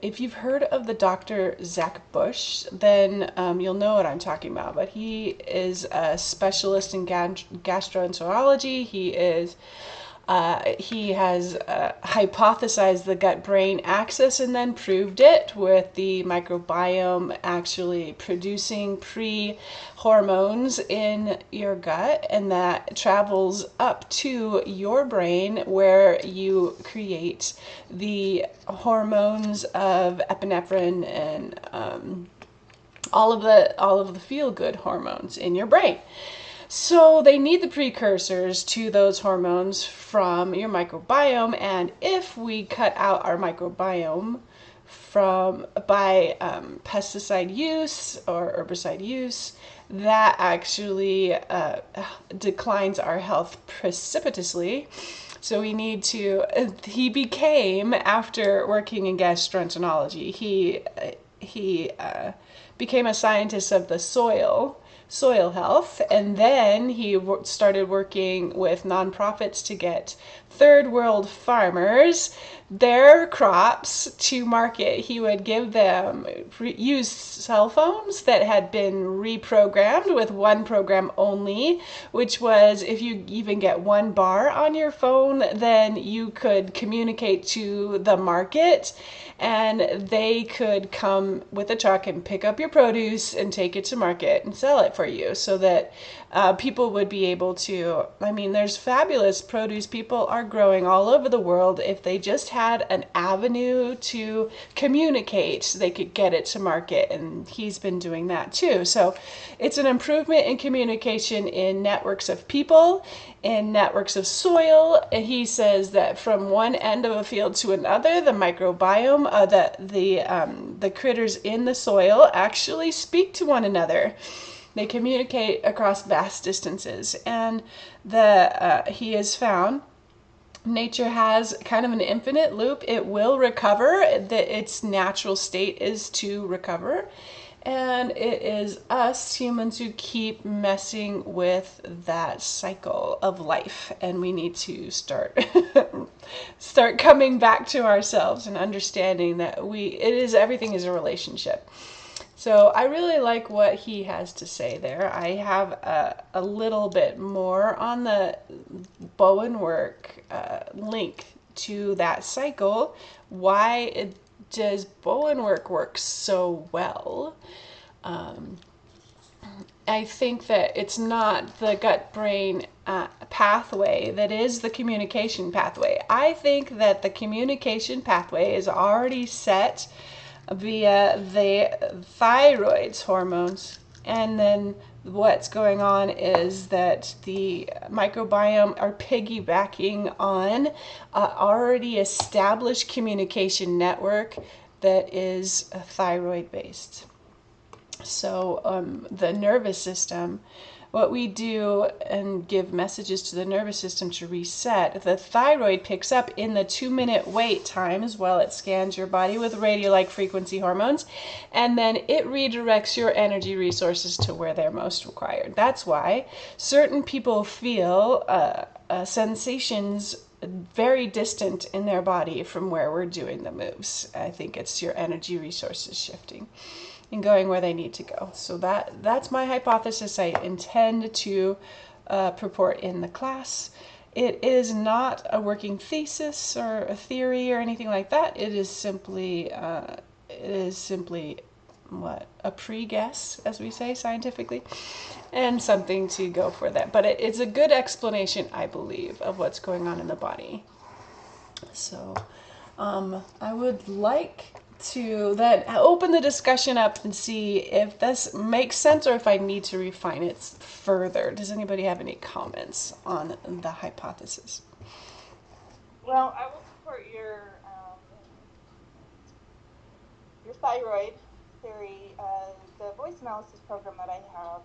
If you've heard of the Dr. Zach Bush, then you'll know what I'm talking about. But he is a specialist in gastroenterology. He has hypothesized the gut-brain axis and then proved it with the microbiome actually producing pre-hormones in your gut, and that travels up to your brain where you create the hormones of epinephrine and all of the feel-good hormones in your brain. So they need the precursors to those hormones from your microbiome, and if we cut out our microbiome by pesticide use or herbicide use, that actually declines our health precipitously. So we need to. He became, after working in gastroenterology, he became a scientist of the soil health, and then he started working with nonprofits to get third world farmers their crops to market. He would give them used cell phones that had been reprogrammed with one program only, which was if you even get one bar on your phone, then you could communicate to the market and they could come with a truck and pick up your produce and take it to market and sell it for you, so that people would be able to, I mean, there's fabulous produce people are growing all over the world. If they just had an avenue to communicate, they could get it to market, and he's been doing that too. So it's an improvement in communication in networks of people, in networks of soil. And he says that from one end of a field to another, the microbiome, the critters in the soil actually speak to one another. They communicate across vast distances, and he has found nature has kind of an infinite loop. It will recover. Its natural state is to recover. And it is us humans who keep messing with that cycle of life. And we need to start coming back to ourselves and understanding that everything is a relationship. So I really like what he has to say there. I have a little bit more on the Bowenwork link to that cycle. Why does Bowenwork work so well? I think that it's not the gut-brain pathway that is the communication pathway. I think that the communication pathway is already set via the thyroids hormones, and then what's going on is that the microbiome are piggybacking on already established communication network that is thyroid based. So the nervous system, what we do and give messages to the nervous system to reset, the thyroid picks up in the 2-minute wait times while it scans your body with radio-like frequency hormones, and then it redirects your energy resources to where they're most required. That's why certain people feel sensations very distant in their body from where we're doing the moves. I think it's your energy resources shifting and going where they need to go. So that's my hypothesis. I intend to purport in the class. It is not a working thesis or a theory or anything like that. It is simply what, a pre-guess, as we say scientifically, and something to go for that. But it's a good explanation, I believe, of what's going on in the body. So I would like to then open the discussion up and see if this makes sense or if I need to refine it further. Does anybody have any comments on the hypothesis? Well, I will support your thyroid theory. The voice analysis program that I have,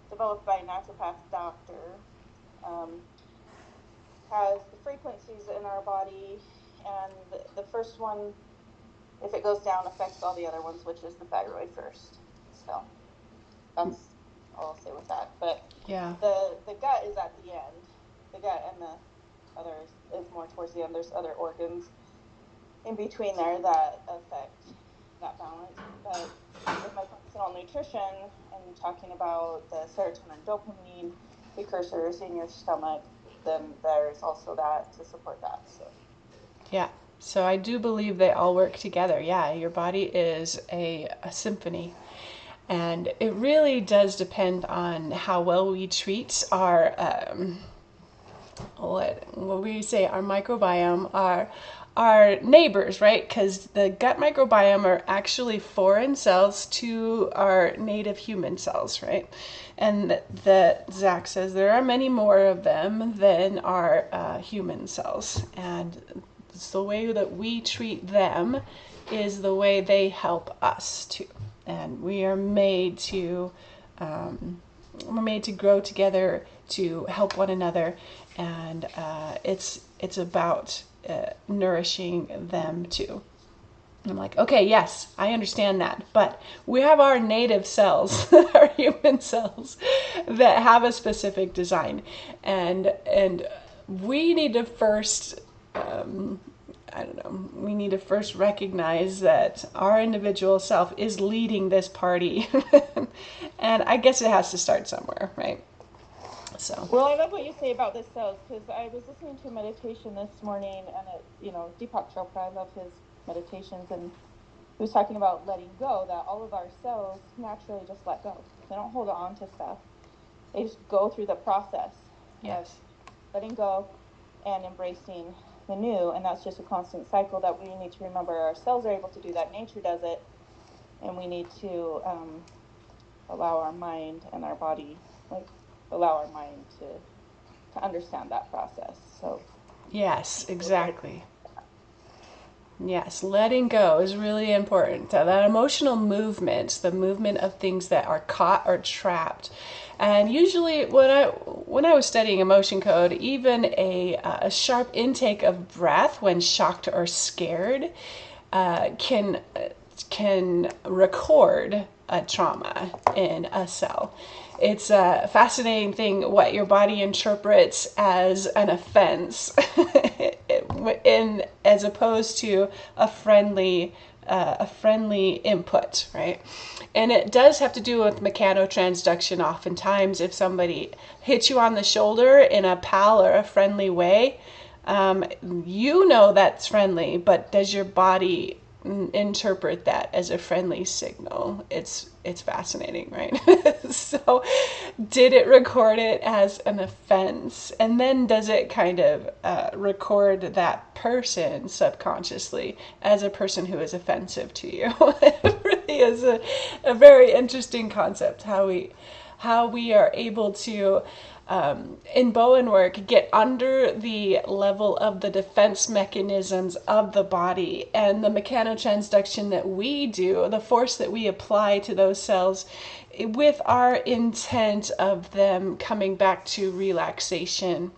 developed by a naturopath doctor, has the frequencies in our body, and the first one, if it goes down, affects all the other ones, which is the thyroid first. So that's all I'll say with that. But Yeah. the gut is at the end. The gut and the others is more towards the end. There's other organs in between there that affect nutrition and talking about the serotonin dopamine precursors in your stomach, then there's also that to support that. So Yeah. So I do believe they all work together. Yeah, your body is a symphony. And it really does depend on how well we treat our, what we say, our microbiome, our neighbors, right? Because the gut microbiome are actually foreign cells to our native human cells, right? And that Zach says there are many more of them than our human cells. And it's the way that we treat them is the way they help us too. And we are made to grow together, to help one another, and it's about nourishing them too. And I'm like, okay, yes, I understand that, but we have our native cells, our human cells, that have a specific design, and we need to first. We need to first recognize that our individual self is leading this party. And I guess it has to start somewhere, right? So. Well, I love what you say about the cells, because I was listening to a meditation this morning, and Deepak Chopra, I love his meditations, and he was talking about letting go, that all of our cells naturally just let go. They don't hold on to stuff. They just go through the process of letting go and embracing the new, and that's just a constant cycle that we need to remember. Our cells are able to do that. Nature does it, and we need to allow our mind and our body, allow our mind to understand that process. So Yes, exactly. Yes, letting go is really important. That emotional movement, the movement of things that are caught or trapped. And usually when I was studying emotion code, even a sharp intake of breath when shocked or scared can record a trauma in a cell. It's a fascinating thing what your body interprets as an offense as opposed to a friendly input, right? And it does have to do with mechanotransduction. Oftentimes, if somebody hits you on the shoulder in a pal or a friendly way, that's friendly, but does your body interpret that as a friendly signal? It's fascinating, right? So did it record it as an offense, and then does it kind of record that person subconsciously as a person who is offensive to you? It really is a very interesting concept, how we are able to in Bowenwork get under the level of the defense mechanisms of the body, and the mechanotransduction that we do, the force that we apply to those cells with our intent of them coming back to relaxation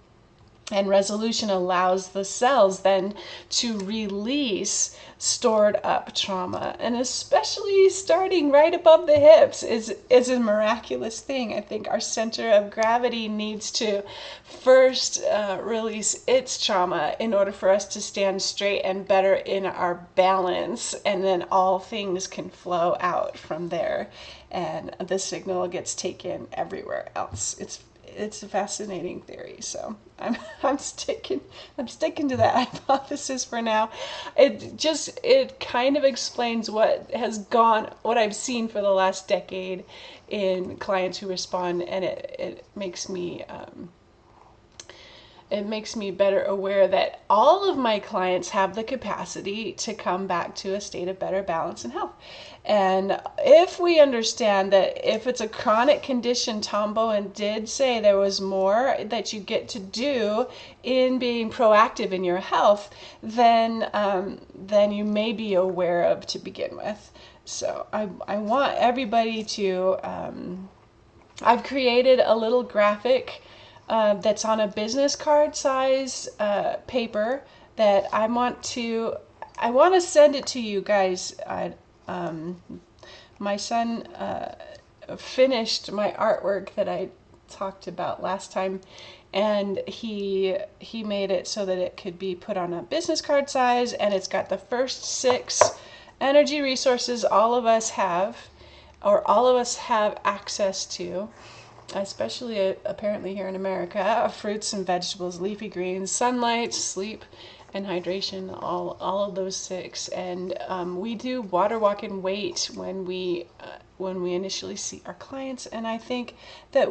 and resolution, allows the cells then to release stored up trauma. And especially starting right above the hips is a miraculous thing. I think our center of gravity needs to first release its trauma in order for us to stand straight and better in our balance, and then all things can flow out from there, and the signal gets taken everywhere else. It's a fascinating theory, so I'm sticking to that hypothesis for now. It kind of explains what I've seen for the last decade in clients who respond, and it makes me better aware that all of my clients have the capacity to come back to a state of better balance and health. And if we understand that if it's a chronic condition, Tom Bowen did say there was more that you get to do in being proactive in your health than you may be aware of to begin with. So I want everybody to, I've created a little graphic that's on a business card size paper that I want to send it to you guys. My son finished my artwork that I talked about last time, and he made it so that it could be put on a business card size, and it's got the first 6 energy resources all of us have. or all of us have access to, especially apparently here in America, fruits and vegetables, leafy greens, sunlight, sleep, and hydration, all of those six. And we do water walk and wait when we initially see our clients. And I think that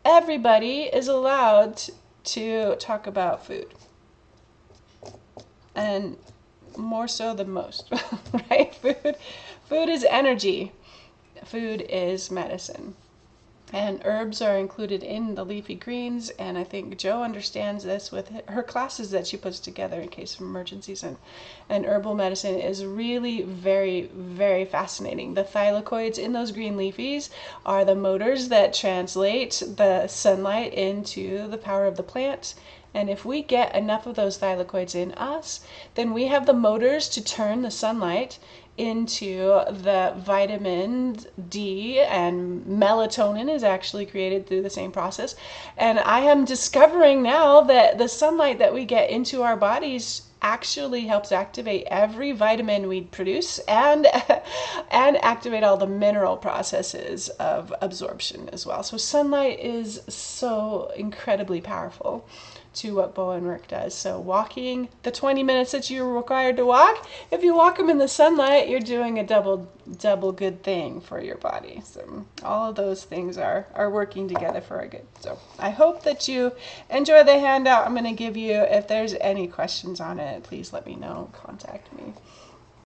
everybody is allowed to talk about food, and more so than most, right? Food is energy. Food is medicine. And herbs are included in the leafy greens, and I think Jo understands this with her classes that she puts together in case of emergencies. And herbal medicine is really very, very fascinating. The thylakoids in those green leafies are the motors that translate the sunlight into the power of the plant. And if we get enough of those thylakoids in us, then we have the motors to turn the sunlight into the vitamin D, and melatonin is actually created through the same process. And I am discovering now that the sunlight that we get into our bodies actually helps activate every vitamin we produce, and activate all the mineral processes of absorption as well. So sunlight is so incredibly powerful to what Bowenwork does. So walking the 20 minutes that you're required to walk, if you walk them in the sunlight, you're doing a double good thing for your body. So all of those things are working together for our good. So I hope that you enjoy the handout I'm going to give you. If there's any questions on it, please let me know. Contact me.